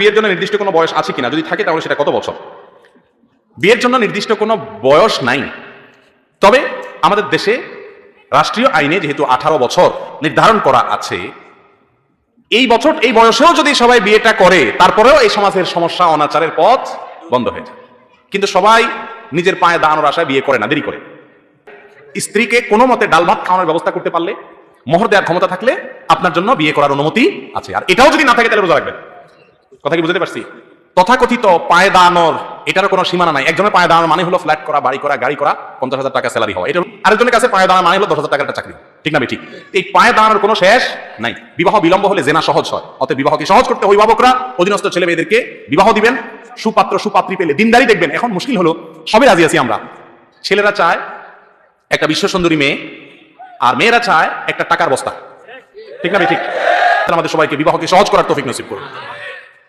বিয়ের জন্য নির্দিষ্ট কোনো বয়স আছে কিনা, যদি থাকে তাহলে সেটা কত বছর? বিয়ের জন্য নির্দিষ্ট কোনো বয়স নাই, তবে আমাদের দেশে রাষ্ট্রীয় আইনে যেহেতু 18 বছর নির্ধারণ করা আছে, এই বছর এই বয়সেও যদি সবাই বিয়েটা করে তারপরেও এই সমাজের সমস্যা অনাচারের পথ বন্ধ হয়ে যায়। কিন্তু সবাই নিজের পায়ে দাঁড়ানোর আশায় বিয়ে করে না, দেরি করে। স্ত্রীকে কোনো মতে ডাল ভাত খাওয়ানোর ব্যবস্থা করতে পারলে, মোহর দেওয়ার ক্ষমতা থাকলে আপনার জন্য বিয়ে করার অনুমতি আছে। আর এটাও যদি না থাকে তাহলে রোজা রাখবেন। কথা কি বুঝতে পারছি? তথাকথিত পায়ে দাঁড়ানোর এটারও কোনো সীমানা নাই। একজনের পায়ে দাঁড়ানোর মানে হলো ফ্ল্যাট করা, বাড়ি করা, গাড়ি করা, 50,000 টাকা স্যালারি হওয়া। এটা আরেকজনের কাছে পায়ে দাঁড়ানোর মানে হলো 10,000 টাকার একটা চাকরি। ঠিক না? ঠিক। এই পায়ে দাঁড়ানোর কোনো শেষ নাই। বিবাহ বিলম্ব হলে জেনা সহজ হয়। অতএব বিবাহকে সহজ করতে অভিভাবকরা অধীনস্থ ছেলে মেয়েদেরকে বিবাহ দিবেন। সুপাত্র সুপাত্রী পেলে দিনদারি দেখবেন। এখন মুশকিল হলো, সবে রাজি আছি আমরা। ছেলেরা চায় একটা বিশ্ব সুন্দরী মেয়ে, আর মেয়েরা চায় একটা টাকার বস্তা। ঠিক না? ঠিক। আমাদের সবাইকে বিবাহকে সহজ করার তৌফিক নসিব করুন।